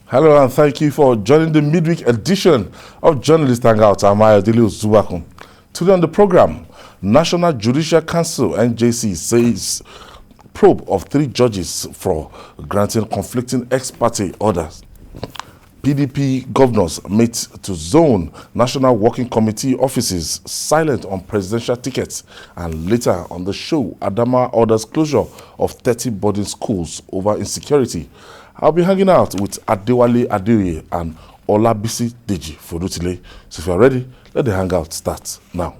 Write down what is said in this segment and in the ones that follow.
Hello and thank you for joining the midweek edition of Journalist Hangout. I'm Ayodele Zubakun. Today on the program, National Judicial Council (NJC) says probe of 3 judges for granting conflicting ex parte orders. PDP governors meet to zone National Working Committee offices silent on presidential tickets. And later on the show, Adamawa orders closure of 30 boarding schools over insecurity. I'll be hanging out with Adewale Adeoye and Olabisi Deji Fodutile. So if you're ready, let the hangout start now.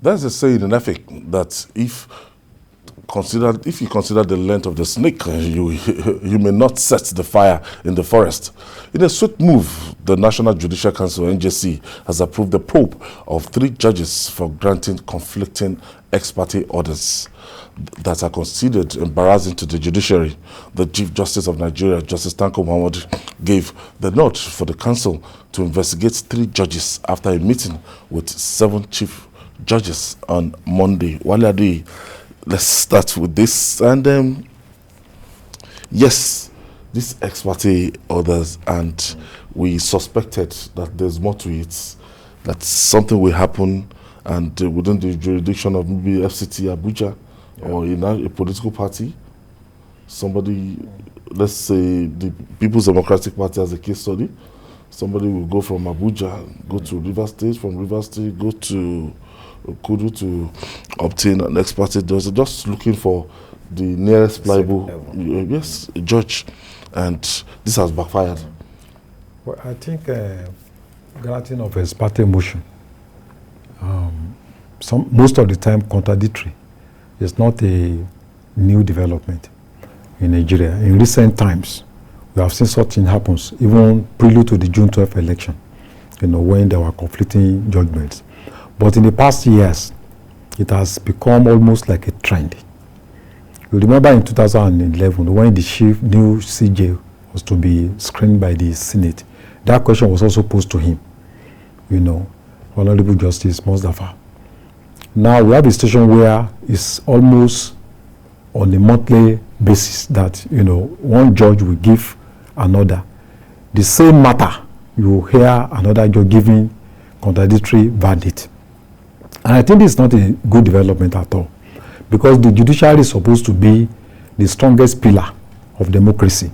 There's a saying in ethic that if you consider the length of the snake, you may not set the fire in the forest. In a swift move, the National Judicial Council (NJC) has approved the probe of 3 judges for granting conflicting ex parte orders that are considered embarrassing to the judiciary. The Chief Justice of Nigeria, Justice Tanko Muhammad, gave the nod for the council to investigate 3 judges after a meeting with 7 chief judges on Monday. Wale, let's start with this. And yes, this ex parte orders, and we suspected that there's more to it, that something will happen, and within the jurisdiction of maybe FCT Abuja, or in a political party, somebody, let's say the People's Democratic Party as a case study, somebody will go from Abuja, go to River State, from River State, go to Kudu to obtain an ex parte. Just looking for the nearest pliable, judge, and this has backfired. Well, I think granting of ex parte motion, most of the time contradictory. It's not a new development in Nigeria. In recent times, we have seen such thing happens, even prelude to the June 12th election, when there were conflicting judgments. But in the past years, it has become almost like a trend. You remember in 2011, when the new CJ was to be screened by the Senate, that question was also posed to him, Honorable Justice Mustafa. Now we have a situation where it's almost on a monthly basis that, one judge will give another. The same matter, you hear another judge giving contradictory verdict. And I think it's not a good development at all, because the judiciary is supposed to be the strongest pillar of democracy.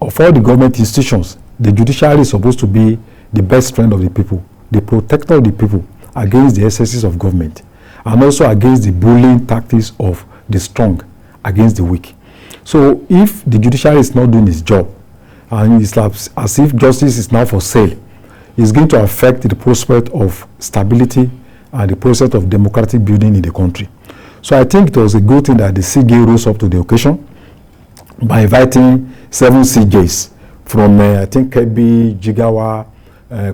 Of all the government institutions, the judiciary is supposed to be the best friend of the people, the protector of the people against the excesses of government, and also against the bullying tactics of the strong against the weak. So if the judiciary is not doing its job, and it's as if justice is now for sale, it's going to affect the prospect of stability and the process of democratic building in the country. So I think it was a good thing that the CJ rose up to the occasion by inviting 7 CJs from, I think, Kebbi, Jigawa,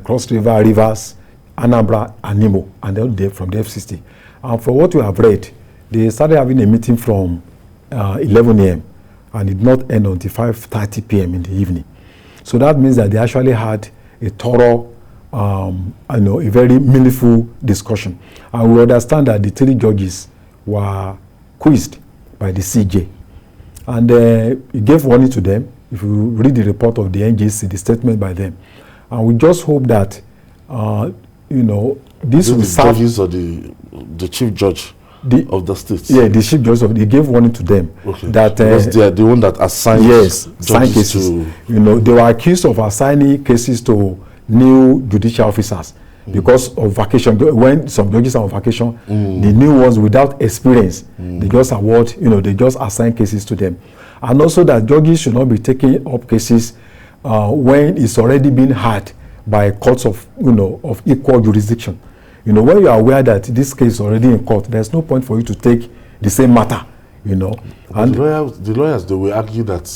Cross River, Rivers, Anambra, and Imo, and then from the FCC. And for what we have read, they started having a meeting from 11 a.m. and it did not end until 5:30 p.m. in the evening. So that means that they actually had a thorough, a very meaningful discussion. And we understand that the 3 judges were quizzed by the CJ. And he gave warning to them, if you read the report of the NJC, the statement by them. And we just hope that, this will serve... judges or the chief judge of the state? Yeah, the chief judge, he gave warning to them. Okay. That, because they are the one that assigned cases. They were accused of assigning cases to new judicial officers because of vacation. When some judges are on vacation, the new ones without experience, they just award, they just assign cases to them. And also that judges should not be taking up cases when it's already been heard by courts of, of equal jurisdiction. When you are aware that this case is already in court, there's no point for you to take the same matter. And the lawyers, they will argue that,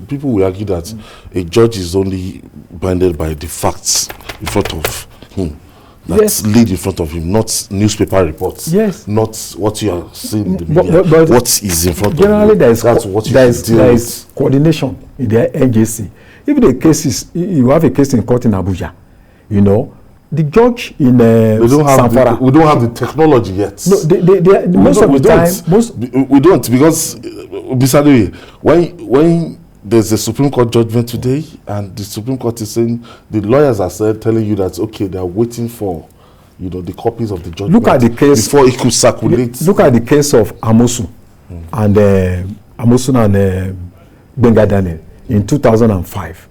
people will argue that a judge is only bounded by the facts in front of him. That's lead in front of him, not newspaper reports. Yes. Not what you are seeing in the media. But what is in front of you. Generally, there is coordination in the NJC. If the case is, you have a case in court in Abuja, The judge in we don't have the technology yet. No, most of the time, we don't, because Bisadei, when there's a Supreme Court judgment today, and the Supreme Court is saying, the lawyers are telling you that, okay, they are waiting for, the copies of the judgment. Look at the case before it could circulate. Look at the case of Amosu and Benga Daniel in 2005,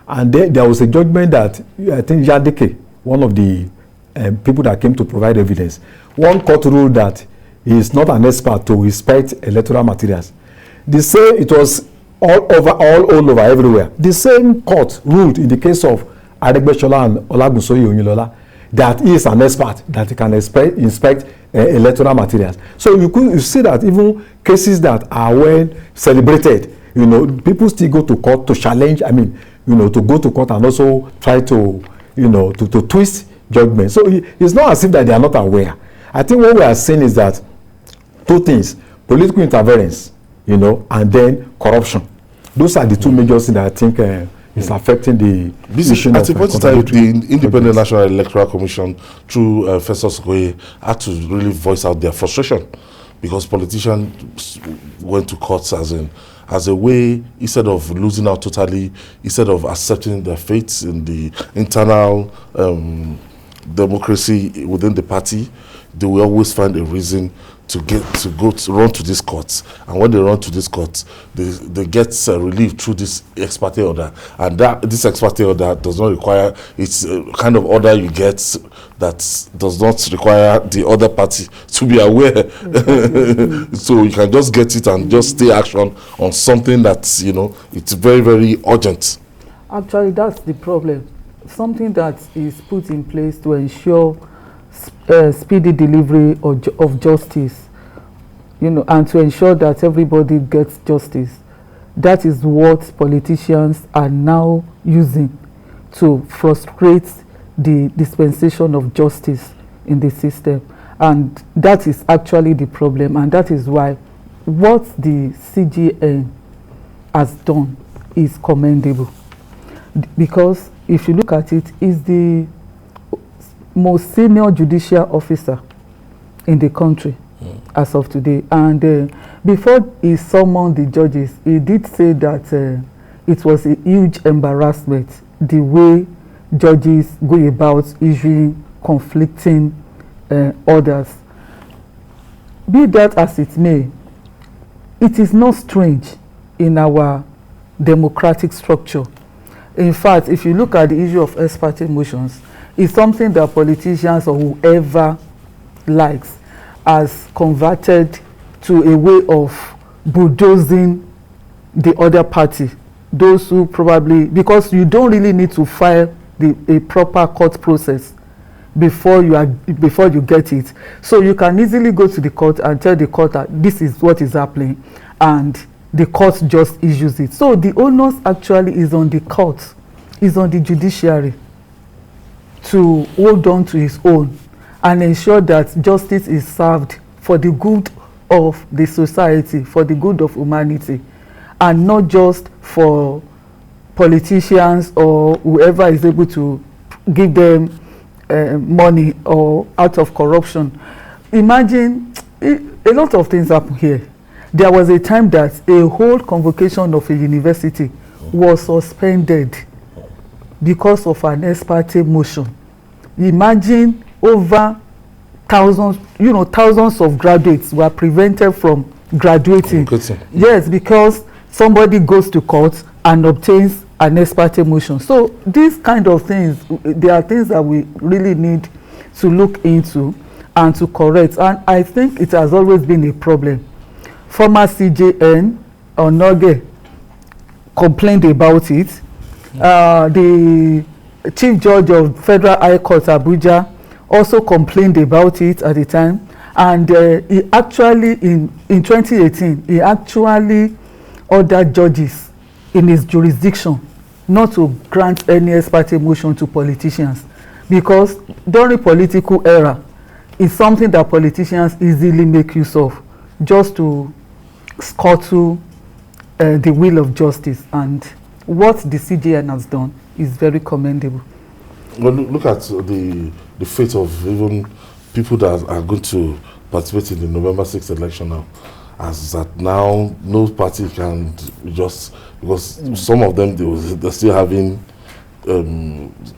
and there was a judgment that I think Yadike, one of the people that came to provide evidence, one court ruled that he is not an expert to inspect electoral materials. They say it was all over everywhere. The same court ruled in the case of Adegbeshola and Olagunsoye Oyinlola that he is an expert, that he can inspect electoral materials. So you see that even cases that are well celebrated, people still go to court to challenge. To go to court and also try to, to twist judgment. So it's not as if that they are not aware. I think what we are saying is that two things: political interference, and then corruption. Those are the two major things that I think is affecting the issue at the point in time. The Independent National Electoral Commission, through Festus Okoye, had to really voice out their frustration, because politicians went to courts as a way, instead of losing out totally, instead of accepting their fate in the internal democracy within the party, they will always find a reason to run to these courts. And when they run to these courts, they get relief through this ex parte order. And this ex parte order does not require, it's a kind of order you get that does not require the other party to be aware. So you can just get it and just take action on something that's, it's very, very urgent. Actually, that's the problem. Something that is put in place to ensure speedy delivery of justice, and to ensure that everybody gets justice. That is what politicians are now using to frustrate the dispensation of justice in the system. And that is actually the problem, and that is why what the CJN has done is commendable. Because if you look at it, is the most senior judicial officer in the country as of today. And before he summoned the judges, he did say that it was a huge embarrassment the way judges go about issuing conflicting orders. Be that as it may, it is not strange in our democratic structure. In fact, if you look at the issue of ex parte motions, it's something that politicians or whoever likes has converted to a way of bulldozing the other party. Those who probably, because you don't really need to file a proper court process before you get it. So you can easily go to the court and tell the court that this is what is happening, and the court just issues it. So the onus actually is on the court, is on the judiciary, to hold on to his own and ensure that justice is served for the good of the society, for the good of humanity, and not just for politicians or whoever is able to give them money or out of corruption. Imagine, a lot of things happen here. There was a time that a whole convocation of a university was suspended because of an ex parte motion. Imagine over thousands of graduates were prevented from graduating. Yes, because somebody goes to court and obtains an ex parte motion. So these kind of things, they are things that we really need to look into and to correct. And I think it has always been a problem. Former CJN Onoge complained about it. The Chief Judge of Federal High Court Abuja also complained about it at the time, and he actually in 2018 he actually ordered judges in his jurisdiction not to grant any ex parte motion to politicians, because during political era it's something that politicians easily make use of just to scuttle the will of justice. And what the CJN has done is very commendable. Well, look at the fate of even people that are going to participate in the November 6th election now. As that now, no party can just, because some of them, they're still having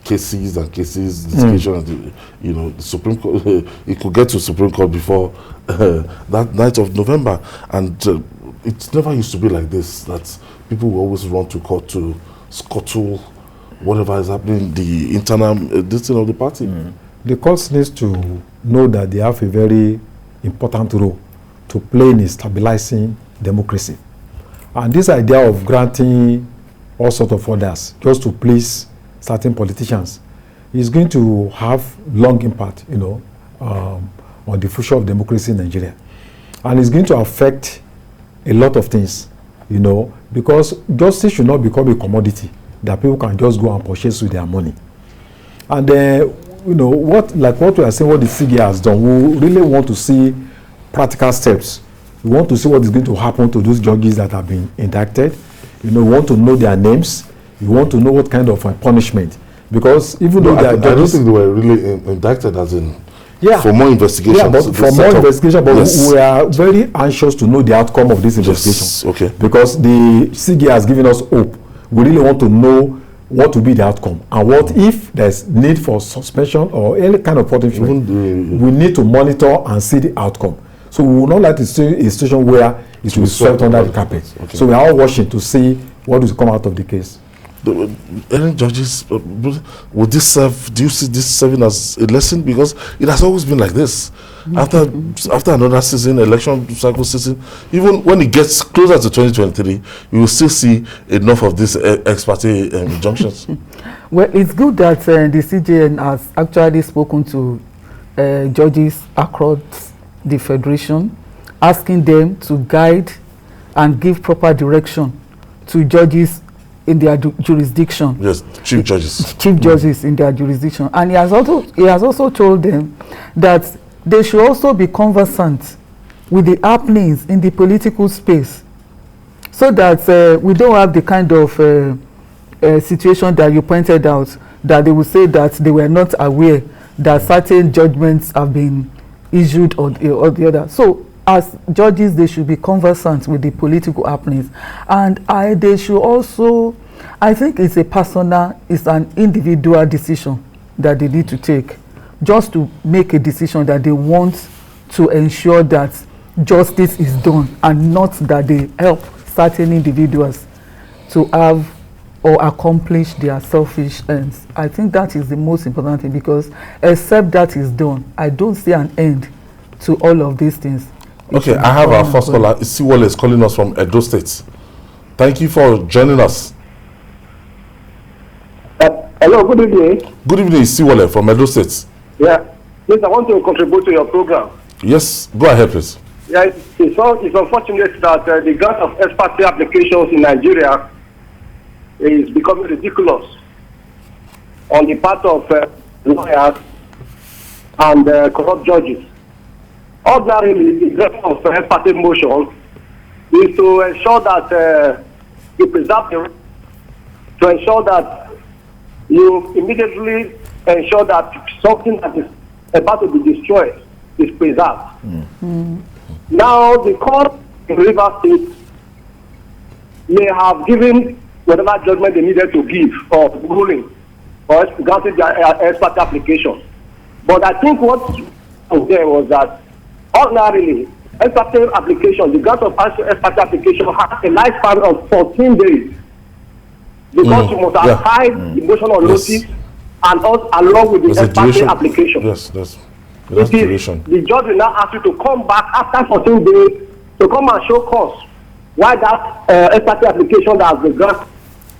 cases and cases, litigation, you know, the Supreme Court, it could get to Supreme Court before that night of November. And it never used to be like this, that people will always run to court to scuttle whatever is happening, the internal destiny of the party. The courts needs to know that they have a very important role to play in stabilizing democracy. And this idea of granting all sorts of orders just to please certain politicians is going to have long impact, you know, on the future of democracy in Nigeria. And it's going to affect a lot of things, you know, because justice should not become a commodity that people can just go and purchase with their money. And you know, what we are saying, what the CJN has done, we really want to see practical steps. We want to see what is going to happen to those judges that have been indicted. You know, we want to know their names. We want to know what kind of punishment. Because even though they are judges, I don't think they were really indicted as in for more investigation. Yeah, but for more investigation, but yes. We are very anxious to know the outcome of this investigation. Yes. Okay. Because the CJN has given us hope. We really want to know what will be the outcome, and what if there's need for suspension or any kind of punishment. We need to monitor and see the outcome. So we will not like to see a situation where it will be swept under the carpet. Okay. So we are all watching to see what will come out of the case. Any judges, would this serve? Do you see this serving as a lesson? Because it has always been like this. After another season, election cycle season, even when it gets closer to 2023, you will still see enough of these ex parte injunctions. Well, it's good that the CJN has actually spoken to judges across the federation, asking them to guide and give proper direction to judges in their jurisdiction. Yes, chief judges. Chief judges in their jurisdiction. And he has also told them that they should also be conversant with the happenings in the political space, so that we don't have the kind of situation that you pointed out, that they will say that they were not aware that certain judgments have been issued or the other. So as judges, they should be conversant with the political happenings, and they should also, I think it's an individual decision that they need to take, just to make a decision that they want to ensure that justice is done, and not that they help certain individuals to have or accomplish their selfish ends. I think that is the most important thing, because except that is done, I don't see an end to all of these things. Okay, I have our first caller. Isiwole is calling us from Edo State. Thank you for joining us. Hello, good evening. Good evening, Isiwole from Edo State. Yeah, yes, I want to contribute to your program. Yes, go ahead, please. Yeah, it's unfortunate that the grant of ex parte applications in Nigeria is becoming ridiculous on the part of lawyers and corrupt judges. Ordinarily, the grant of ex parte motion is to ensure that you preserve the, to ensure that you immediately ensure that something that is about to be destroyed is preserved. Now, the court in Rivers State may have given whatever judgment they needed to give or ruling or granted their ex parte application. But I think what was there was that ordinarily, ex parte application, the grant of ex parte application has a lifespan of 14 days. Because you must apply the motion on notice and also along with the ex parte application. Yes, that's duration. The judge will now ask you to come back after 14 days to come and show cause why that ex parte application that has been granted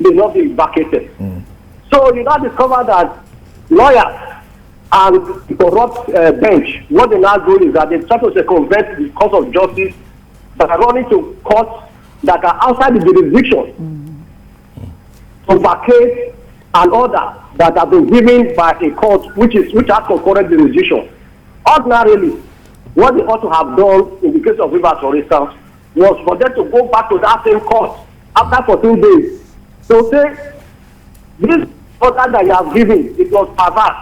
may not be vacated. So you now discover that lawyers and the corrupt bench, what they now do is that they try to circumvent the course of justice that are running to courts that are outside the jurisdiction to vacate an order that has been given by a court which has concurrent jurisdiction. Ordinarily, what they ought to have done in the case of Rivers, for instance, was for them to go back to that same court after 14 days. So say this order that you have given, it was perverse.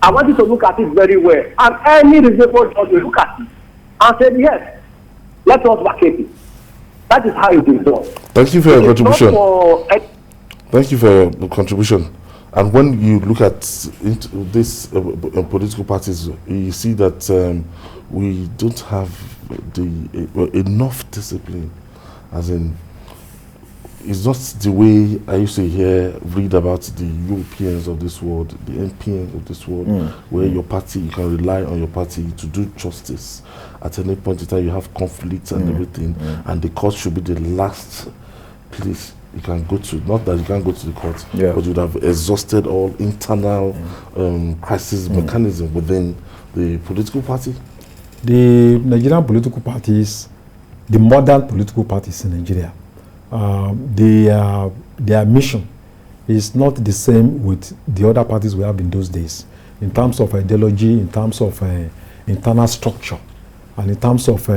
I want you to look at it very well. And any reasonable judge will look at it and say, yes, let us vacate it. That is how it is done. Thank you for your contribution. Thank you for your contribution. And when you look at these political parties, you see that we don't have enough discipline. As in, it's not the way I used to read about the Europeans of this world, the MPNs of this world, where your party, you can rely on your party to do justice. At any point in time, you have conflicts and everything, and the court should be the last place you can go to. Not that you can't go to the court, but you'd have exhausted all internal crisis mechanism within the political party. The Nigerian political parties, the modern political parties in Nigeria, their mission is not the same with the other parties we have in those days, in terms of ideology, in terms of internal structure, and in terms of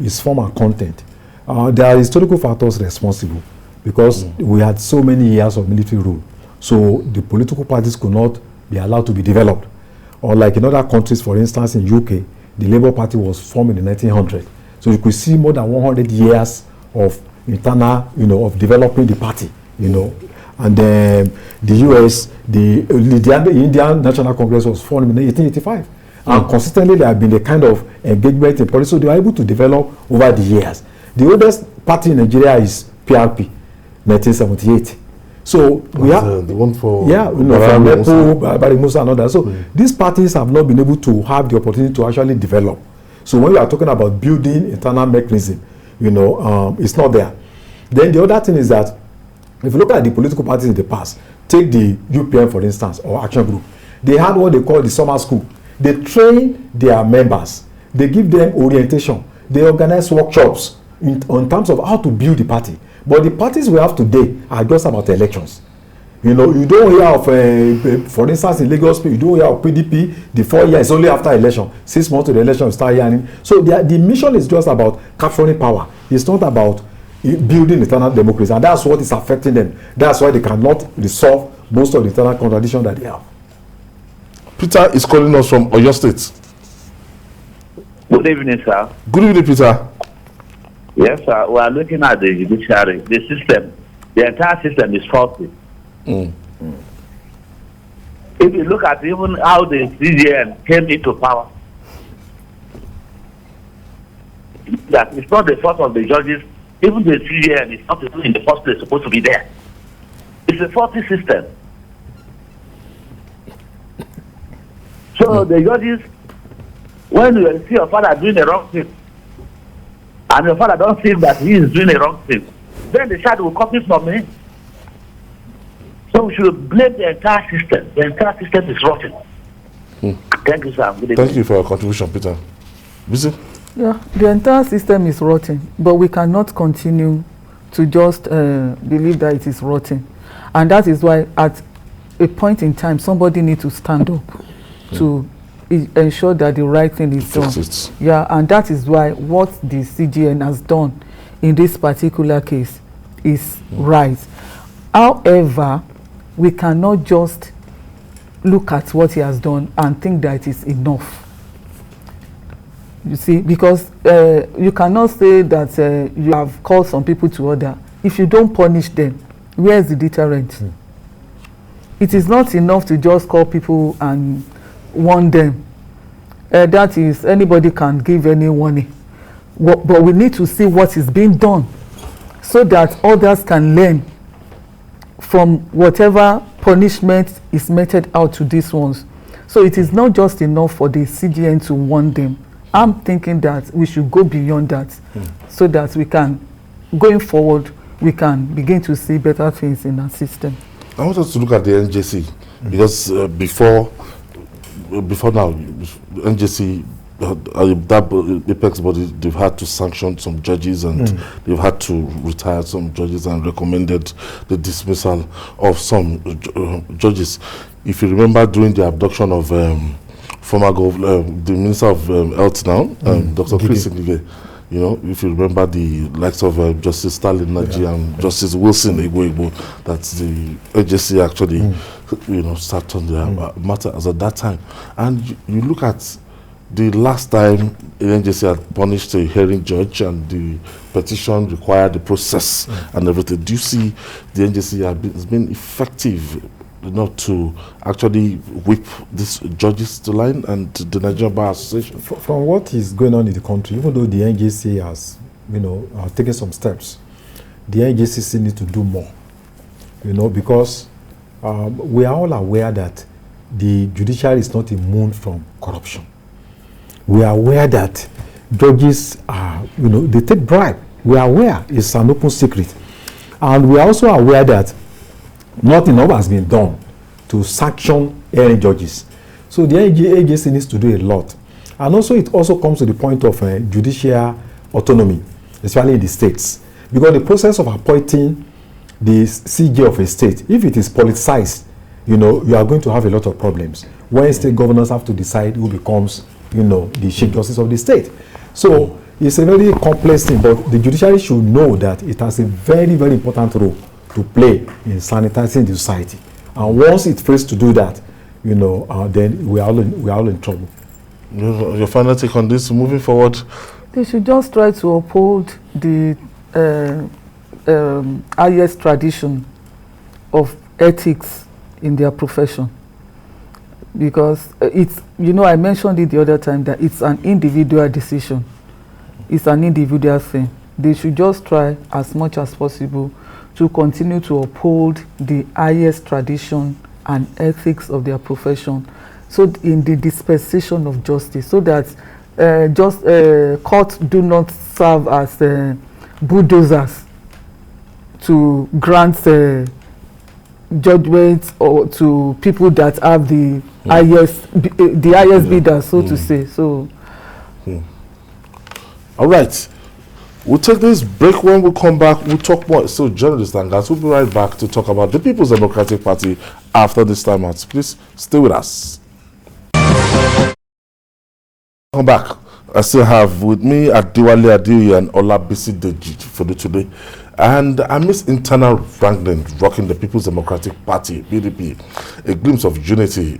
its form and content. There are historical factors responsible, because we had so many years of military rule, so the political parties could not be allowed to be developed. Or like in other countries, for instance, in UK, the Labour Party was formed in the 1900s. So you could see more than 100 years of internal, of developing the party, And then the US, the Indian National Congress was formed in 1885. And consistently there have been a kind of engagement in politics, so they were able to develop over the years. The oldest party in Nigeria is PRP, 1978. So we have the one for Buhari, Musa and others. So these parties have not been able to have the opportunity to actually develop. So when we are talking about building internal mechanism, it's not there. Then the other thing is that if you look at the political parties in the past, take the UPN for instance, or Action Group, they had what they call the summer school. They train their members, they give them orientation, they organize workshops in terms of how to build the party. But the parties we have today are just about elections. You don't hear of, for instance, in Lagos, you don't hear of PDP, the 4 years only after election. 6 months to the election, you start hearing. So the mission is just about capturing power. It's not about building internal democracy. And that's what is affecting them. That's why they cannot resolve most of the internal contradictions that they have. Peter is calling us from Oyo State. Good evening, sir. Good evening, Peter. Yes, sir. We are looking at the judiciary. The system, the entire system is faulty. If you look at even how the CJN came into power, that it's not the fault of the judges. Even the CJN is not in the first place supposed to be there. It's a faulty system. So the judges, when you see your father doing the wrong thing, and your father don't feel that he is doing a wrong thing, then the child will copy from him. So we should blame the entire system. The entire system is rotten. Thank you, sir. Thank you for your contribution, Peter. Busy? Yeah, the entire system is rotten, but we cannot continue to just believe that it is rotten. And that is why at a point in time, somebody needs to stand up to ensure that the right thing is done. Yeah, and that is why what the CJN has done in this particular case is right. However, we cannot just look at what he has done and think that it is enough. You see, because you cannot say that you have called some people to order. If you don't punish them, where is the deterrent? It is not enough to just call people and warn them. That is, anybody can give any warning. But we need to see what is being done so that others can learn from whatever punishment is meted out to these ones. So it is not just enough for the CJN to warn them. I'm thinking that we should go beyond that so that we can, going forward, we can begin to see better things in our system. I want us to look at the NJC because before now, NJC, that apex body, they've had to sanction some judges and they've had to retire some judges and recommended the dismissal of some judges. If you remember, during the abduction of former the Minister of Health now, Dr. Chris Ngige, You know, if you remember the likes of Justice Stalin Naji and Justice Wilson Igbo, that's the NJC actually, you know, sat on their matter as at that time. And you look at the last time the NJC had punished a hearing judge and the petition required the process and everything. Do you see the NJC has been effective not to actually whip these judges to line and the Nigerian Bar Association? From what is going on in the country, even though the NJC has, you know, taken some steps, the NJC still need to do more, you know, because we are all aware that the judiciary is not immune from corruption. We are aware that judges are, you know, they take bribe. We are aware it's an open secret. And we are also aware that not enough has been done to sanction hearing judges. So the agency needs to do a lot. And also it also comes to the point of judicial autonomy, especially in the states. Because the process of appointing the CJ of a state, if it is politicized, you know, you are going to have a lot of problems. When state governors have to decide who becomes, you know, the chief justice of the state. So it's a very complex thing, but the judiciary should know that it has a very, very important role to play in sanitizing the society. And once it fails to do that, you know, then we are all in trouble. Your final take on this, moving forward? They should just try to uphold the highest tradition of ethics in their profession. Because it's, you know, I mentioned it the other time that it's an individual decision. It's an individual thing. They should just try as much as possible to continue to uphold the highest tradition and ethics of their profession, so in the dispensation of justice, so that courts do not serve as bulldozers to grant judgments or to people that have the highest bidder, so to say. So, all right. We'll take this break. When we come back, we'll talk more. So, journalists and guys, we'll be right back to talk about the People's Democratic Party after this time out. Please stay with us. Come back. I still have with me Adewale Adeoye and Olabisi Deji for today. And amidst internal wrangling rocking the People's Democratic Party, PDP, a glimpse of unity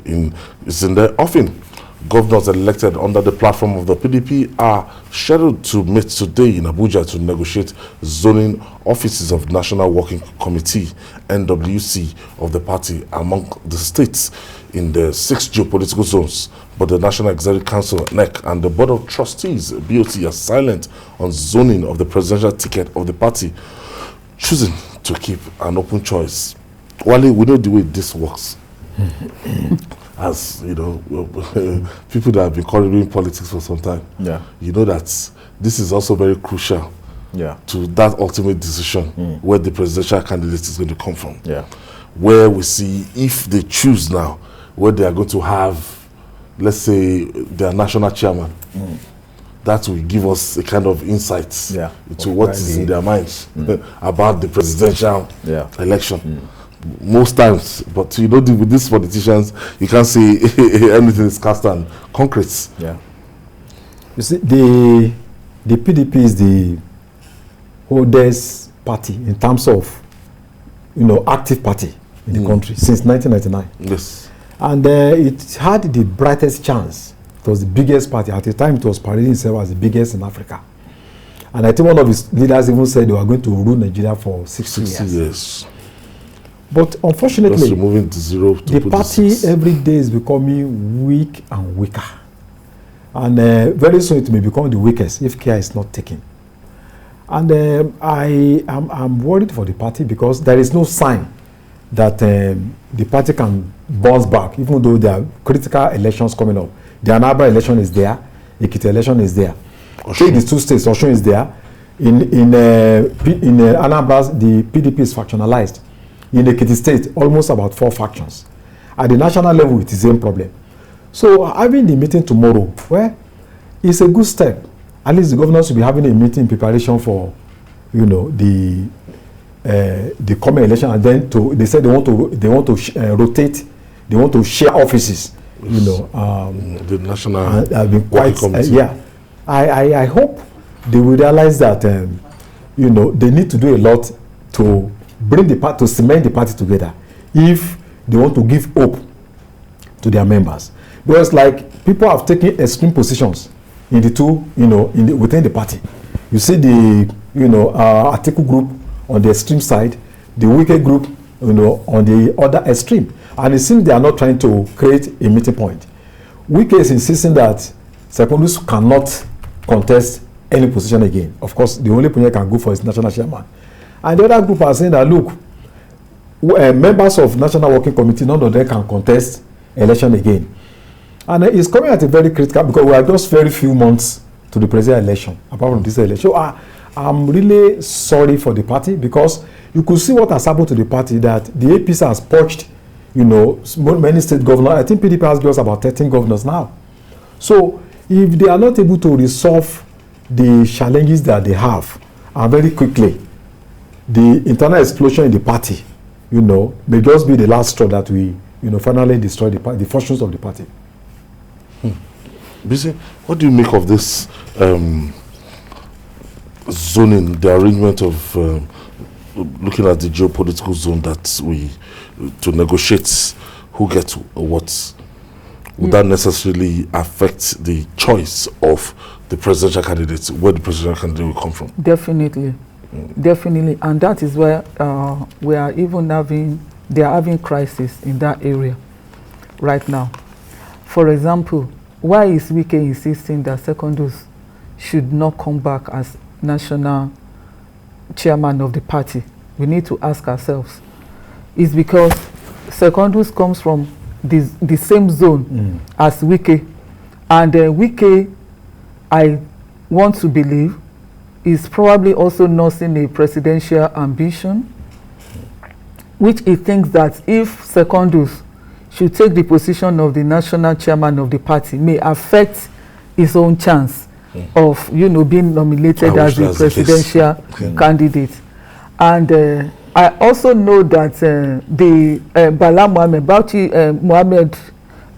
is in the offing. Governors elected under the platform of the PDP are scheduled to meet today in Abuja to negotiate zoning offices of National Working Committee, NWC, of the party among the states in the 6 geopolitical zones. But the National Executive Council, NEC, and the Board of Trustees, BOT, are silent on zoning of the presidential ticket of the party, choosing to keep an open choice. Wale, we know the way this works. As you know, people that have been covering politics for some time, you know that this is also very crucial to that ultimate decision where the presidential candidate is going to come from. Where we see if they choose now, where they are going to have, let's say, their national chairman, that will give us a kind of insight into what is in their minds about the presidential election. Most times, but you know, with these politicians, you can't say anything is cast on concrete. You see, the PDP is the oldest party in terms of, you know, active party in the country since 1999. Yes. And it had the brightest chance. It was the biggest party. At the time, it was parading itself as the biggest in Africa. And I think one of its leaders even said they were going to rule Nigeria for 60 years. But unfortunately, the party every day is becoming weak and weaker. And very soon it may become the weakest if care is not taken. And I'm worried for the party because there is no sign that the party can bounce back, even though there are critical elections coming up. The Adamawa election is there, Ekiti election is there. Take the 2 states, Osun is there. In Anambra, the PDP is factionalized. In the Ekiti state, almost about 4 factions. At the national level, it is the same problem. So having the meeting tomorrow, well, it's a good step. At least the governors will be having a meeting in preparation for, you know, the coming election, and then they said they want to rotate, they want to share offices. You know, the national I've been quite committee. I hope they will realize that they need to do a lot to bring the party, to cement the party together, if they want to give hope to their members. Because like people have taken extreme positions in the two, within the party. You see the Atiku group on the extreme side, the Wike group on the other extreme, and it seems they are not trying to create a meeting point. Wike is insisting that Secondus cannot contest any position again. Of course, the only person can go for is national chairman. And the other group are saying that, look, members of National Working Committee, none of them can contest election again. And it's coming at a very critical, because we are just very few months to the presidential election, apart from this election. So I'm really sorry for the party, because you could see what has happened to the party, that the APC has poached, many state governors. I think PDP has just about 13 governors now. So if they are not able to resolve the challenges that they have, and very quickly, the internal explosion in the party, may just be the last straw that we, finally destroy the fortunes of the party. Bisi, what do you make of this zoning, the arrangement of looking at the geopolitical zone that we to negotiate who gets what? Would that necessarily affect the choice of the presidential candidates, where the presidential candidate will come from? Definitely. Definitely, and that is where we are even they are having crisis in that area right now. For example, why is Wike insisting that Secondus should not come back as national chairman of the party? We need to ask ourselves. It's because Secondus comes from the same zone as Wike, and Wike, I want to believe, is probably also nursing a presidential ambition, which he thinks that if Secondus should take the position of the national chairman of the party, may affect his own chance of, being nominated as the presidential candidate. And I also know that the Bala Mohammed,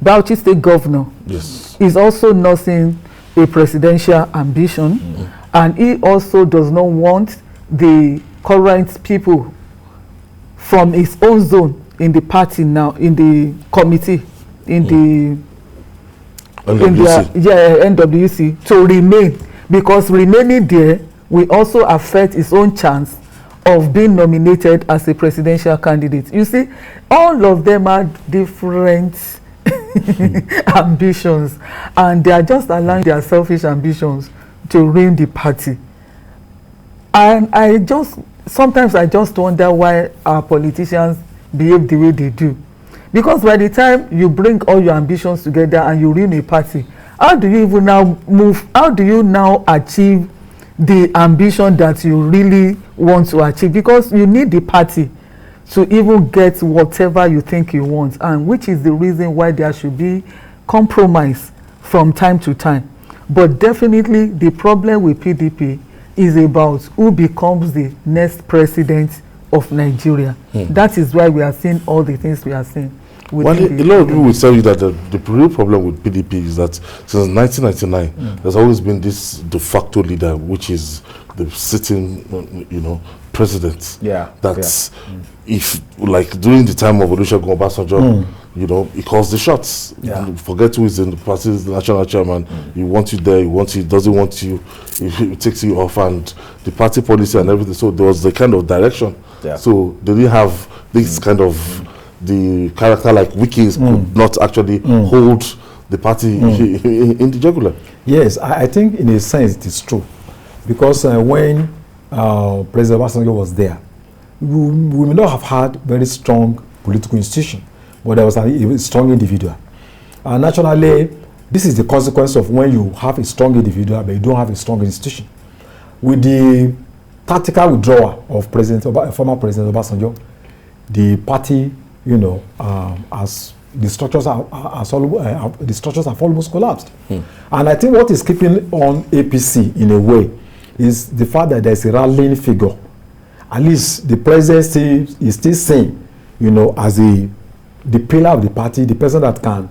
Bauchi State Governor, is also nursing a presidential ambition, and he also does not want the current people from his own zone in the party now, in the committee, in the NWC, to remain, because remaining there will also affect his own chance of being nominated as a presidential candidate. You see, all of them are different ambitions, and they are just allowing their selfish ambitions to ruin the party. And sometimes I just wonder why our politicians behave the way they do. Because by the time you bring all your ambitions together and you ruin a party, how do you even now move? How do you now achieve the ambition that you really want to achieve? Because you need the party to even get whatever you think you want, and which is the reason why there should be compromise from time to time. But definitely the problem with PDP is about who becomes the next president of Nigeria. That is why we are seeing all the things we are seeing. Well, a lot of people will tell you that the real problem with PDP is that since 1999, there's always been this de facto leader, which is the sitting, president. If, like, during the time of Olusegun Obasanjo, he calls the shots. Forget who is in the party, is the national chairman. He wants you there, he wants you, doesn't want you, he takes you off, and the party policy and everything. So there was the kind of direction. So they didn't have this kind of the character like Wikis could not actually hold the party in the jugular. Yes, I think in a sense it is true, because when President Obasanjo was there, we may not have had very strong political institution, but there was a strong individual. Naturally, this is the consequence of when you have a strong individual but you don't have a strong institution. With the tactical withdrawal of former President Obasanjo, the party, as the structures have almost collapsed. And I think what is keeping on APC in a way is the fact that there is a rallying figure. At least the president is still seen, as the pillar of the party, the person that can,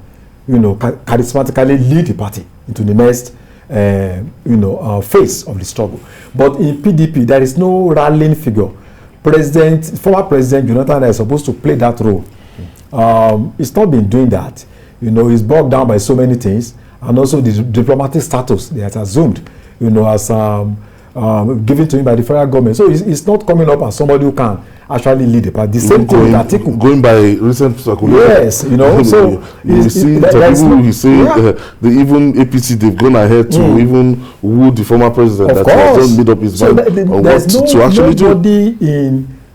charismatically lead the party into the next face of the struggle. But in PDP, there is no rallying figure. Former President Jonathan is supposed to play that role. He's not been doing that. He's bogged down by so many things, and also the diplomatic status that has assumed, as given to him by the federal government. So he's not coming up as somebody who can actually lead the party. The same thing with Atiku. Going by recent circulation. Yes, so you see the even APC, they've gone ahead to even woo the former president. Of that course. He has made up his mind on what to actually do. Nobody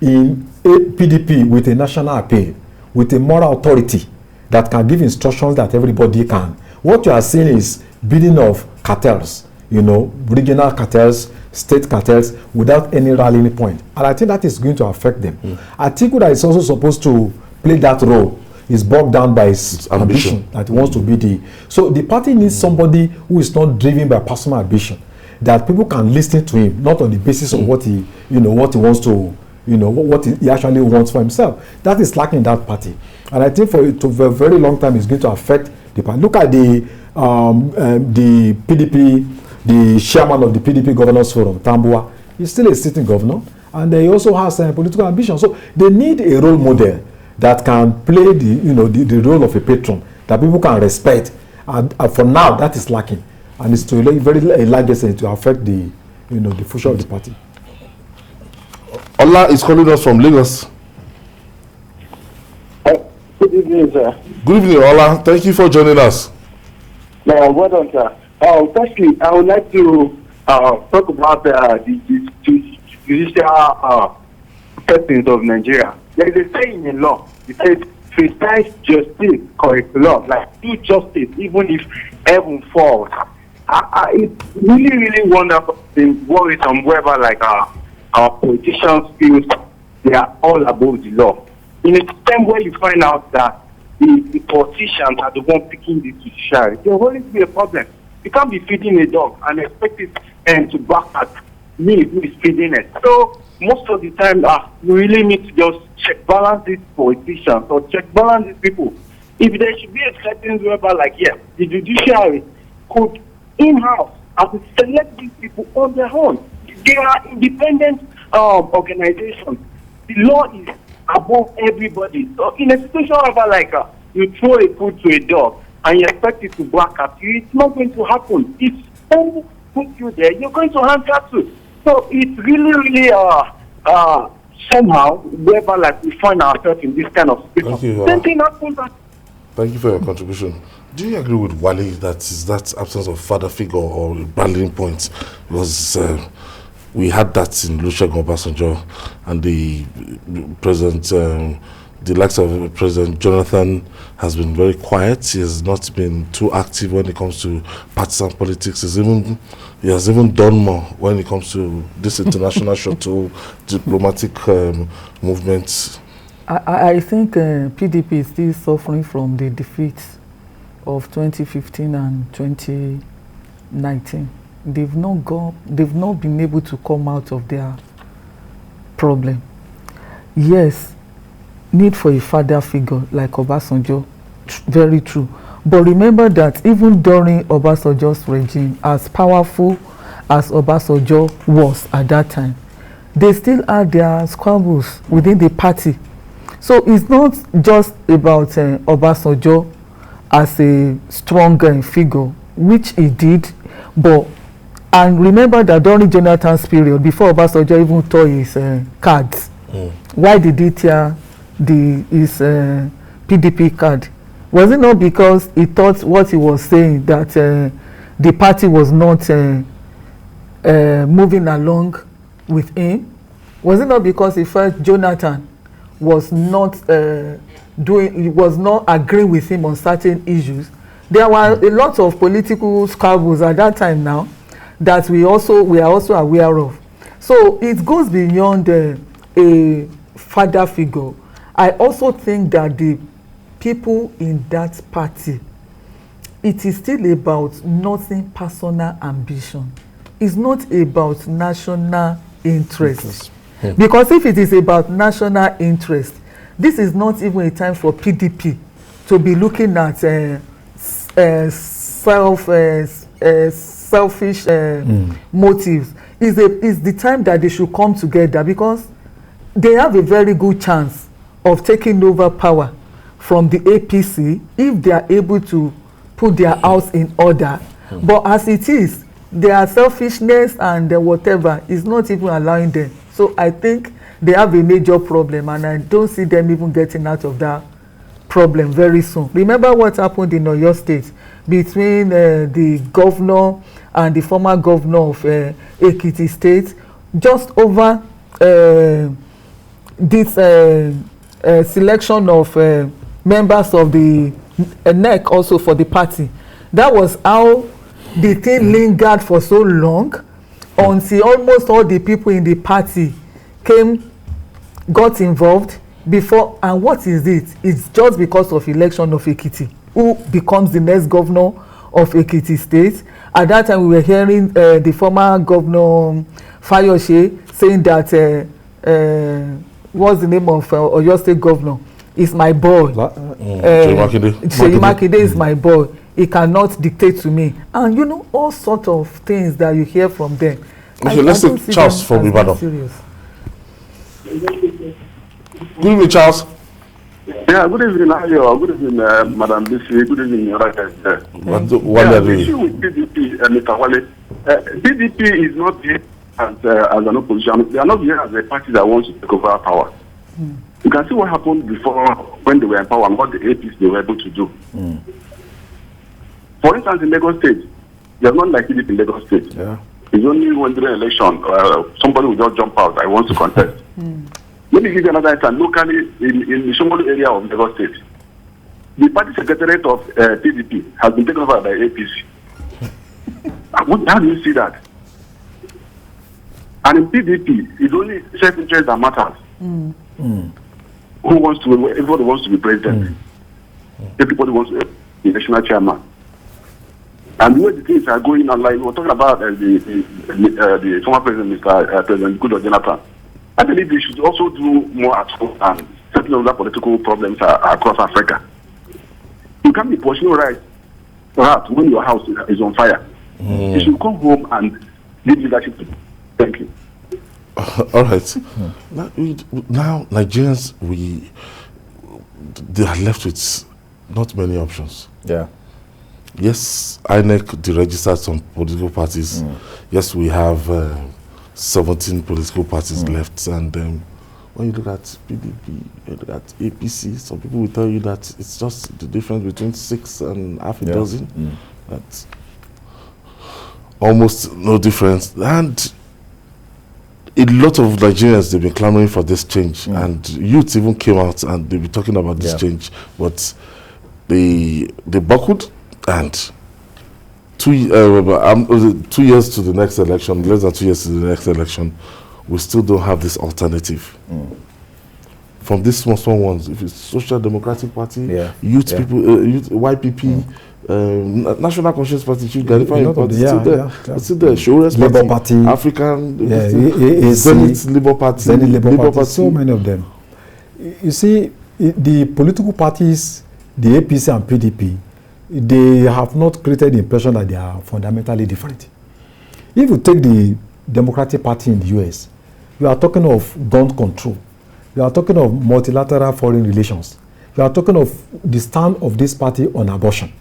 in PDP with a national appeal, with a moral authority that can give instructions that everybody can. What you are seeing is building of cartels, regional cartels, state cartels, without any rallying point. And I think that is going to affect them. Atiku, that is also supposed to play that role, is bogged down by his ambition that he wants to be the. So the party needs somebody who is not driven by personal ambition, that people can listen to him, not on the basis of what he, what he wants to, what he actually wants for himself. That is lacking in that party. And I think for a very long time, it's going to affect the party. Look at the PDP, the chairman of the PDP Governors Forum, Tambuwa. He's still a sitting governor, and he also has political ambition. So they need a role model that can play the role of a patron that people can respect. And for now, that is lacking, and it's to a very large extent to affect the future of the party. Ola is calling us from Lagos. Good evening, sir. Good evening, Ola. Thank you for joining us. No, well done, sir. Firstly, I would like to talk about the judicial settings of Nigeria. There is a saying in law. It says, precise justice corrects law. Like, do justice even if heaven falls. It's really, really wonderful and worrisome wherever our politicians feel they are all above the law. In a system where you find out that the politicians are the one picking the judiciary, there will always be a problem. You can't be feeding a dog and expect it to back at me who is feeding it. So most of the time, we really need to just check balance these politicians or check balance these people. If there should be a certain whereby, the judiciary could in-house select these people on their own. They are independent organizations. The law is above everybody. So in a situation whereby you throw a food to a dog and you expect it to bark at you, it's not going to happen. If someone puts you there, you're going to answer to. So it's really, really somehow whereby we find ourselves in this kind of situation. Same thing happens. Thank you for your contribution. Do you agree with Wale that is that absence of father figure or rallying point? Because we had that in Olusegun Obasanjo, and the president, the likes of President Jonathan has been very quiet. He has not been too active when it comes to partisan politics. He has even done more when it comes to this international shuttle diplomatic movements. I think PDP is still suffering from the defeats of 2015 and 2019. They've not been able to come out of their problem. Yes, need for a father figure like Obasanjo, very true. But remember that even during Obasanjo's regime, as powerful as Obasanjo was at that time, they still had their squabbles within the party. So it's not just about Obasanjo as a strong figure, which he did, and remember that during Jonathan's period, before Obasanjo even tore his cards, why did he tear his PDP card? Was it not because he thought what he was saying, that the party was not moving along with him? Was it not because he felt Jonathan was not agreeing with him on certain issues? There were a lot of political squabbles at that time now that we are also aware of. So it goes beyond a father figure. I also think that the people in that party, it is still about nothing personal ambition. It's not about national interest. Because if it is about national interest, this is not even a time for PDP to be looking at selfish motives, is the time that they should come together, because they have a very good chance of taking over power from the APC if they are able to put their house in order. But as it is, their selfishness and whatever is not even allowing them. So I think they have a major problem, and I don't see them even getting out of that problem very soon. Remember what happened in Oyo State between the governor and the former governor of Ekiti State, just over this selection of members of the NEC also for the party. That was how the thing lingered for so long, until almost all the people in the party got involved before. And what is it? It's just because of election of Ekiti, who becomes the next governor of Ekiti State. At that time, we were hearing the former governor Fayose saying that what's the name of Oyo State governor? Is my boy. Seyi Makinde is my boy. He cannot dictate to me. And you know, all sorts of things that you hear from them. Okay, let's take Charles from Ibadan. Good evening, Charles. Yeah, good evening, Ayo. Good evening, Madam Bisi. Good evening, What are the issue with PDP, Mr. Wale, PDP is not here as an opposition. They are not here as a party that wants to take over power. You can see what happened before when they were in power and what the APs they were able to do. For instance, in Lagos State, they are not like PDP in Lagos State. Yeah. It's only when during election, somebody will just jump out, I want to contest. Let me give you another example. Locally, in the Shomolu area of Lagos State, the party secretariat of PDP has been taken over by APC. How do you see that? And in PDP, it's only self-interest that matters. Everybody wants to be president. Everybody wants to be national chairman. And the way the things are going on, like we were talking about the former president, President Goodluck Jonathan, I believe we should also do more at home and settle other political problems across Africa. You can't be pursuing right when your house is on fire. You should come home and give leadership. Thank you. All right. Now Nigerians, they are left with not many options. Yeah. Yes, INEC deregistered some political parties. Yes, we have 17 political parties left. And when you look at PDP, you look at APC, some people will tell you that it's just the difference between 6 and half a dozen. That's almost no difference. And a lot of Nigerians, they've been clamoring for this change. And youth even came out and they've been talking about this change. But they buckled. And 2 years to the next election, less than 2 years to the next election, we still don't have this alternative. From these small ones, if it's Social Democratic Party, youth people, YPP, National Conscience Party, still there. Shores Labour Party, African, Zenith Labour Party, Labour Party, so many of them. You see, the political parties, the APC and PDP, they have not created the impression that they are fundamentally different. If you take the Democratic Party in the US, you are talking of gun control. You are talking of multilateral foreign relations. You are talking of the stand of this party on abortion,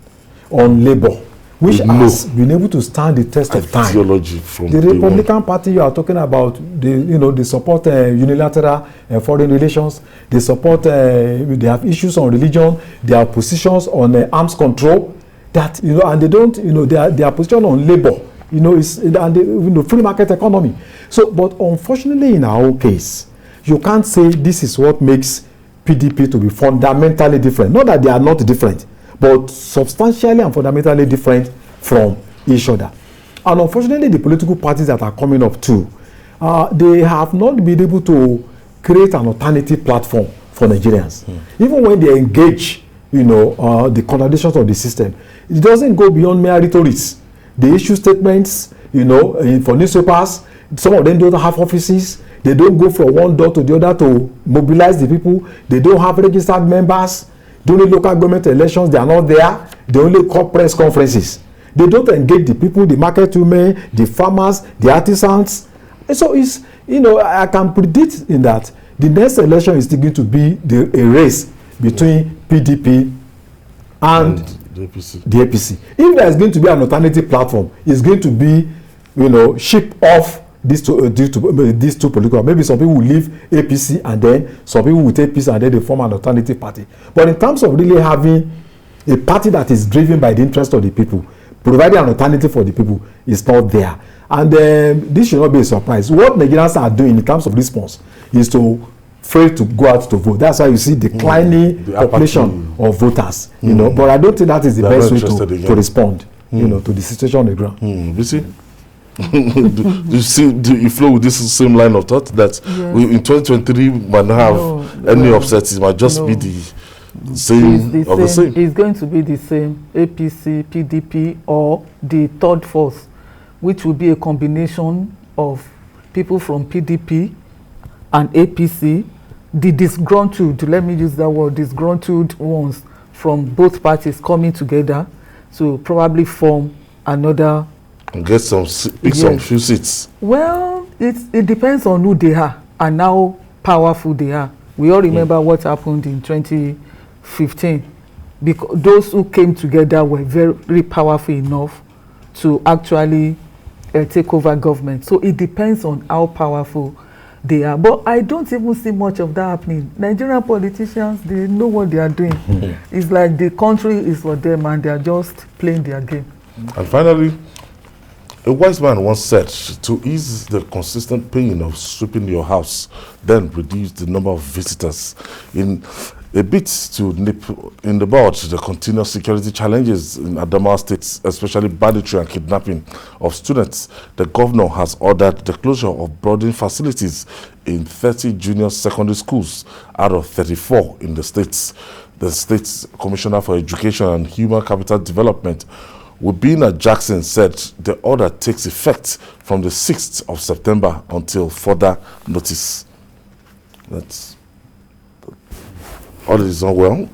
on labor, which has been able to stand the test of time. From the Republican Party, you are talking about, they support unilateral foreign relations. They support, they have issues on religion. They have positions on arms control. That and they don't, their position on labor, is and free market economy. So, but unfortunately, in our case, you can't say this is what makes PDP to be fundamentally different. Not that they are not different, but substantially and fundamentally different from each other. And unfortunately, the political parties that are coming up too, they have not been able to create an alternative platform for Nigerians. Even when they engage, the contradictions of the system, it doesn't go beyond mere rhetoric. They issue statements, for newspapers. Some of them don't have offices. They don't go from one door to the other to mobilize the people. They don't have registered members. During local government elections, they are not there. They only call press conferences. They don't engage the people, the market women, the farmers, the artisans. And so it's, I can predict in that the next election is still going to be a race between PDP and the APC. If there is going to be an alternative platform, it's going to be, ship off these two political. Maybe some people will leave APC and then some people will take APC and then they form an alternative party. But in terms of really having a party that is driven by the interest of the people, providing an alternative for the people, is not there. And this should not be a surprise. What Nigerians are doing in terms of response is to afraid to go out to vote. That's why you see declining population of voters. But I don't think that is the best way to respond. To the situation on the ground. You see. Do you flow with this same line of thought that in 2023 we might not have any upsets? It might just be the same the same. It's going to be the same APC, PDP, or the third force, which will be a combination of people from PDP and APC, the disgruntled, let me use that word, disgruntled ones from both parties coming together to probably form another. And get some few seats. Well, it depends on who they are and how powerful they are. We all remember what happened in 2015, because those who came together were very powerful enough to actually take over government. So it depends on how powerful they are. But I don't even see much of that happening. Nigerian politicians, they know what they are doing. It's like the country is for them and they are just playing their game. And finally, a wise man once said, to ease the consistent pain of sweeping your house, then reduce the number of visitors. In a bid to nip in the bud the continuous security challenges in Adamawa State, especially banditry and kidnapping of students, the governor has ordered the closure of boarding facilities in 30 junior secondary schools out of 34 in the states. The State Commissioner for Education and Human Capital Development, Wibina Jackson, said the order takes effect from the 6th of September until further notice. That's all is not well.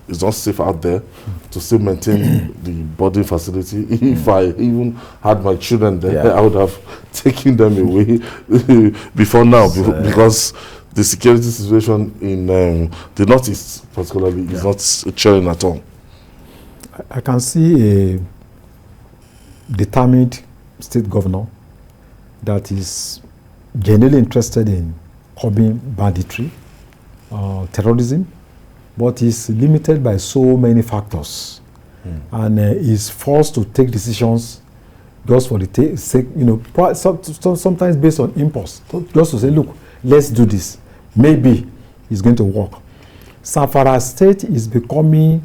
It's not safe out there to still maintain the boarding facility. If I even had my children there, I would have taken them away before now, because the security situation in the Northeast particularly is not chilling at all. I can see a determined state governor that is genuinely interested in curbing banditry, terrorism, but is limited by so many factors, and is forced to take decisions just for the sake, sometimes based on impulse, just to say, look, let's do this. Maybe it's going to work. Zamfara State is becoming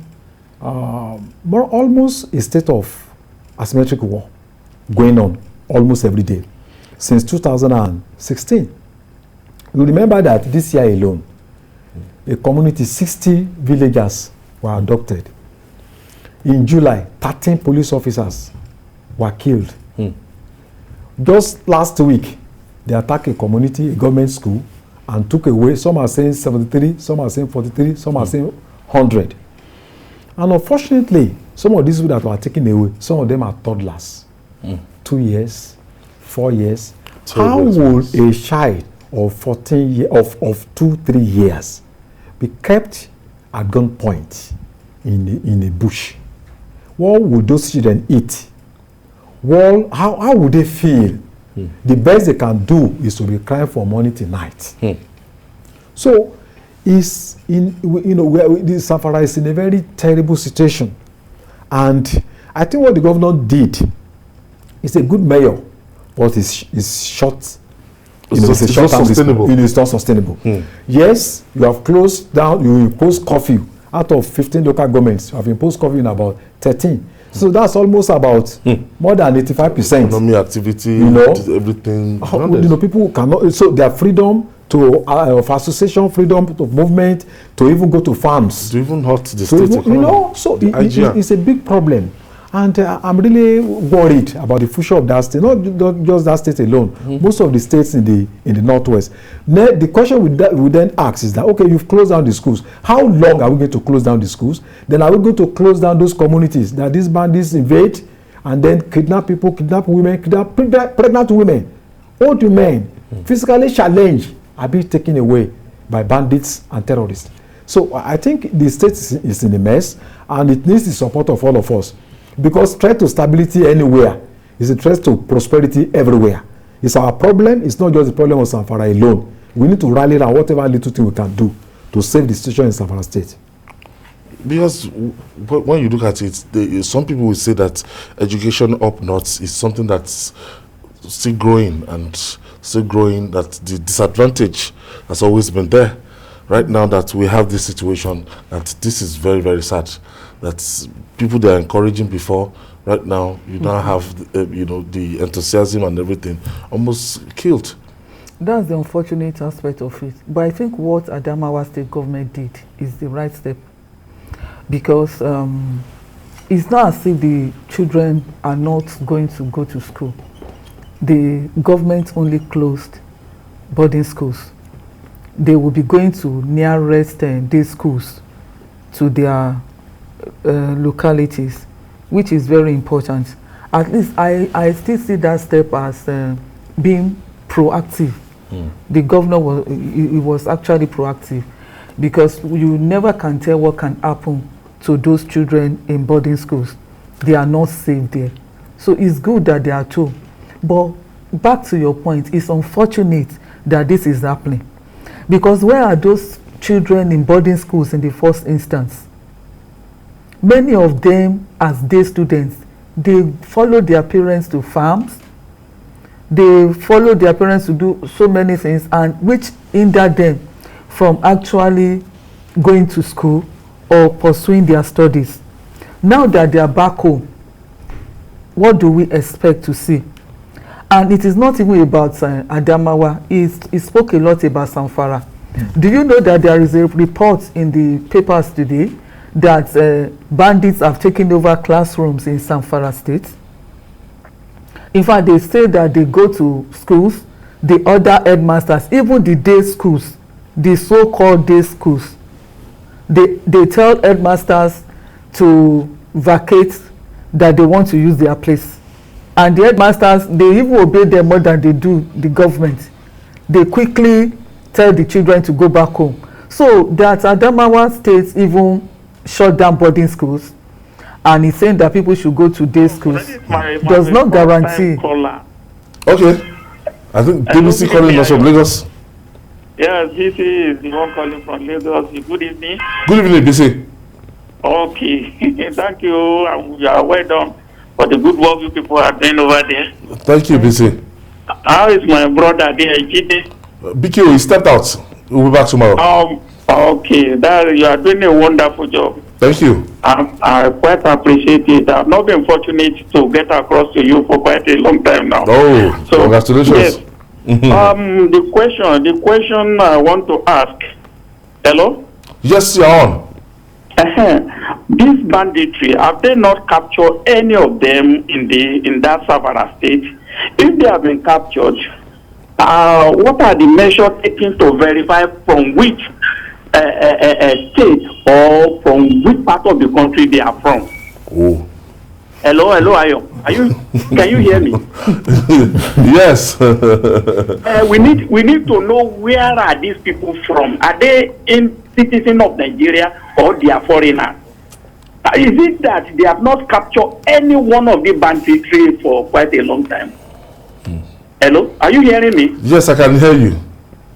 more almost a state of asymmetric war going on almost every day since 2016. You remember that this year alone, a community, 60 villagers were abducted. In July, 13 police officers were killed. Just last week, they attacked a community, a government school, and took away, some are saying 73, some are saying 43, some are saying 100. And unfortunately, some of these people that were taken away, some of them are toddlers. 2 years, 4 years. How would a child of 14 years, of 2-3 years be kept at gunpoint in a bush? What would those children eat? Well, how would they feel? The best they can do is to be crying from morning to night. So, Zamfara is in a very terrible situation, and I think what the governor did is a good mayor, but it's short. It's not sustainable. It's not sustainable. Yes, you have closed down. You impose curfew out of 15 local governments. You have imposed curfew in about 13. So that's almost about more than 85%. Economy activity, everything. People cannot. So their freedom of association, freedom of movement, to even go to farms, to even hurt the state economy. So it's a big problem, and I'm really worried about the future of that state. Not just that state alone. Most of the states in the Northwest. The question we then ask is that, okay, you've closed down the schools. How long are we going to close down the schools? Then are we going to close down those communities that these bandits invade? and then kidnap people, kidnap women, kidnap pregnant women, old women, physically challenged, are being taken away by bandits and terrorists. So I think the state is in a mess, and it needs the support of all of us, because threat to stability anywhere is a threat to prosperity everywhere. It's our problem. It's not just the problem of Zamfara alone. We need to rally around whatever little thing we can do to save the situation in Zamfara State. Because when you look at it, some people will say that education up north is something that's still growing, that the disadvantage has always been there. Right now that we have this situation, that this is very, very sad. That people they are encouraging before, right now, you now have, the enthusiasm and everything almost killed. That's the unfortunate aspect of it. But I think what Adamawa state government did is the right step. Because it's not as if the children are not going to go to school. The government only closed boarding schools. They will be going to nearest day schools to their localities, which is very important. At least I still see that step as being proactive. The governor was actually proactive, because you never can tell what can happen to those children in boarding schools. They are not safe there. So it's good that they are told. But back to your point, it's unfortunate that this is happening. Because where are those children in boarding schools in the first instance? Many of them, as day students, they follow their parents to farms. They follow their parents to do so many things, and which hinder them from actually going to school or pursuing their studies. Now that they are back home, what do we expect to see? And it is not even about Adamawa. He spoke a lot about Zamfara. Do you know that there is a report in the papers today that bandits have taken over classrooms in Zamfara State? In fact, they say that they go to schools, the other headmasters, even the day schools, the so-called day schools, they tell headmasters to vacate, that they want to use their place. And the headmasters, they even obey them more than they do the government. They quickly tell the children to go back home. So that Adamawa State even shut down boarding schools, and he's saying that people should go to day schools, does not guarantee. Okay. I think TVC calling us from Lagos. Yes, BC is the one calling from Lagos. Good evening. Good evening, BC. Okay. Thank you. You are well done for the good work you people are doing over there. Thank you, BC. How is my brother there, Jide? BK, he stepped out. We'll be back tomorrow. Okay. You are doing a wonderful job. Thank you. I quite appreciate it. I've not been fortunate to get across to you for quite a long time now. Oh, so congratulations. Yes. The question I want to ask. Hello? Yes, you're on. This banditry, have they not captured any of them in that Zamfara state? If they have been captured, what are the measures taken to verify from which state or from which part of the country they are from? Oh. Hello, Ayo. Can you hear me? Yes. We need to know, where are these people from? Are they citizens of Nigeria or they are foreigners? Is it that they have not captured any one of the banditry for quite a long time? Hello, are you hearing me? Yes, I can hear you.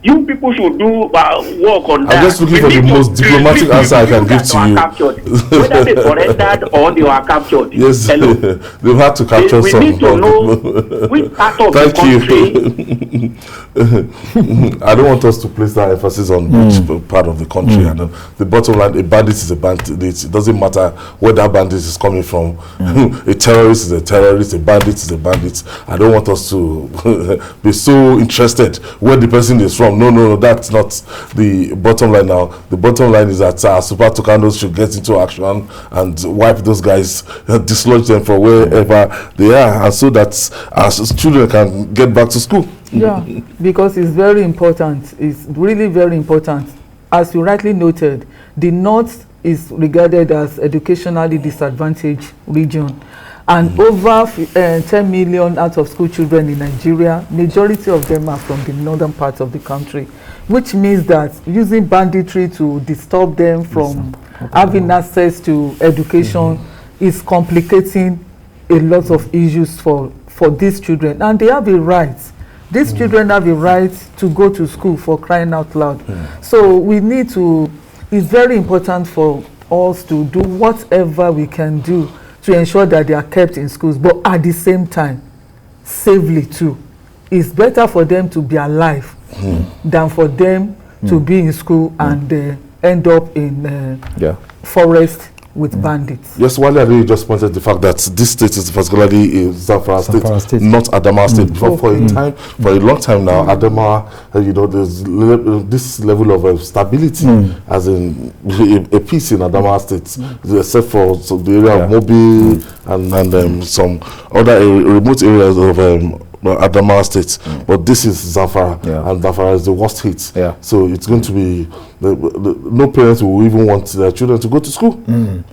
You people should do work on that. I'm just looking for the most diplomatic answer I can give to you. Captured, whether they surrendered or they were captured. Yes, they've had to capture some. We need to know which part of the country. I don't want us to place that emphasis on which part of the country. And the bottom line, a bandit is a bandit. It doesn't matter where that bandit is coming from. A terrorist is a terrorist. A bandit is a bandit. I don't want us to be so interested where the person is from. No, that's not the bottom line now. The bottom line is that Super Tucanos should get into action and wipe those guys, dislodge them from wherever they are, and so that our children can get back to school. Yeah, because it's very important. It's really very important. As you rightly noted, the North is regarded as educationally disadvantaged region. And over 10 million out of school children in Nigeria, majority of them are from the northern part of the country, which means that using banditry to disturb them from having access to education is complicating a lot of issues for these children. And they have a right. These children have a right to go to school, for crying out loud. So we need to, it's very important for us to do whatever we can do to ensure that they are kept in schools, but at the same time, safely too. It's better for them to be alive than for them to be in school and end up in forest with bandits. Yes, Wale Adeyi just pointed the fact that this state is particularly Zamfara state, not Adamawa state. For a long time now, Adamawa, there's this level of stability, as in a peace in Adamawa state, except for the area of Mobi and some other remote areas of Adamawa State, but this is Zamfara, and Zamfara is the worst hit. So it's going to be no parents will even want their children to go to school,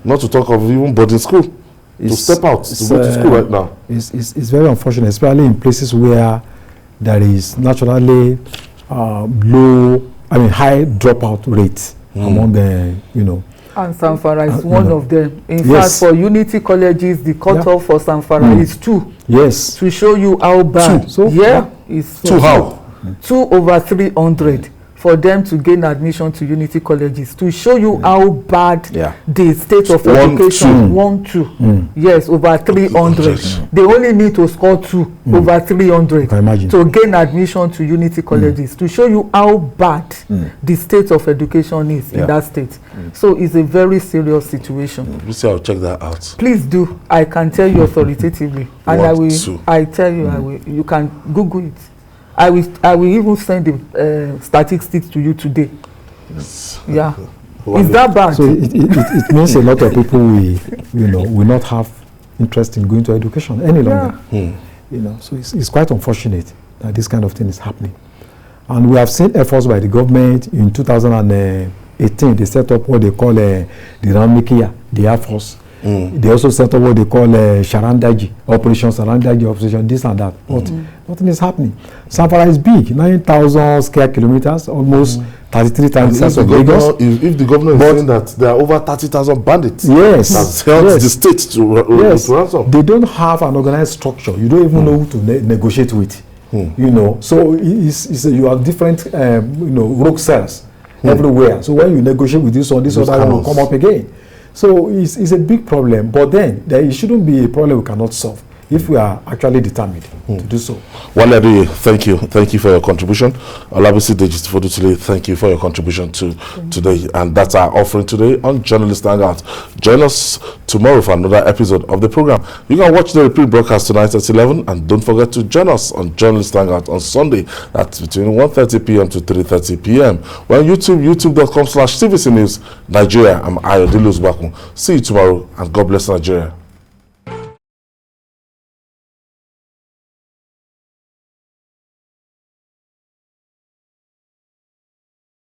not to talk of even boarding school, to step out to go to school right now. It's very unfortunate, especially in places where there is naturally high dropout rates among the And Zamfara is one of them. In fact, for Unity colleges, the cutoff for Zamfara is 2. Yes. To show you how bad. 2. So it's 2 how? 2 over 300 for them to gain admission to Unity colleges. To show you how bad the state of education. 1-2. Yes, over 300. They only need to score 2 over 300 to gain admission to Unity colleges. To show you how bad the state of education is in that state. So it's a very serious situation. You see, I'll check that out. Please do. I can tell you authoritatively, and I will. I tell you, I will. You can Google it. I will even send the statistics to you today. Yeah. Is that bad? So it means a lot of people will not have interest in going to education any longer. So it's quite unfortunate that this kind of thing is happening. And we have seen efforts by the government. In 2018, they set up what they call the Ramikia, the Air Force. They also set up what they call Sharandaji, Operation Sharandaji, Operation this and that. But nothing is happening. Zamfara is big, 9,000 square kilometers, almost 33 times the size of Lagos. If the governor is saying that there are over 30,000 bandits, that's helped the state to ransom. They don't have an organized structure. You don't even know who to negotiate with. So you have different rogue cells everywhere. So when you negotiate with this one other will come up again. So it's a big problem, but then it shouldn't be a problem we cannot solve if we are actually determined to do so. Wale Adeyi, thank you for your contribution. Olabisi Dejisifodutile, thank you for your contribution to today, and that's our offering today on Journalist Hangout. Join us tomorrow for another episode of the program. You can watch the repeat broadcast tonight at 11, and don't forget to join us on Journalist Hangout on Sunday. That's between 1:30 p.m. to 3:30 p.m. We're on YouTube, youtube.com/TVC News Nigeria. I'm Ayodele Uzbakun. See you tomorrow, and God bless Nigeria.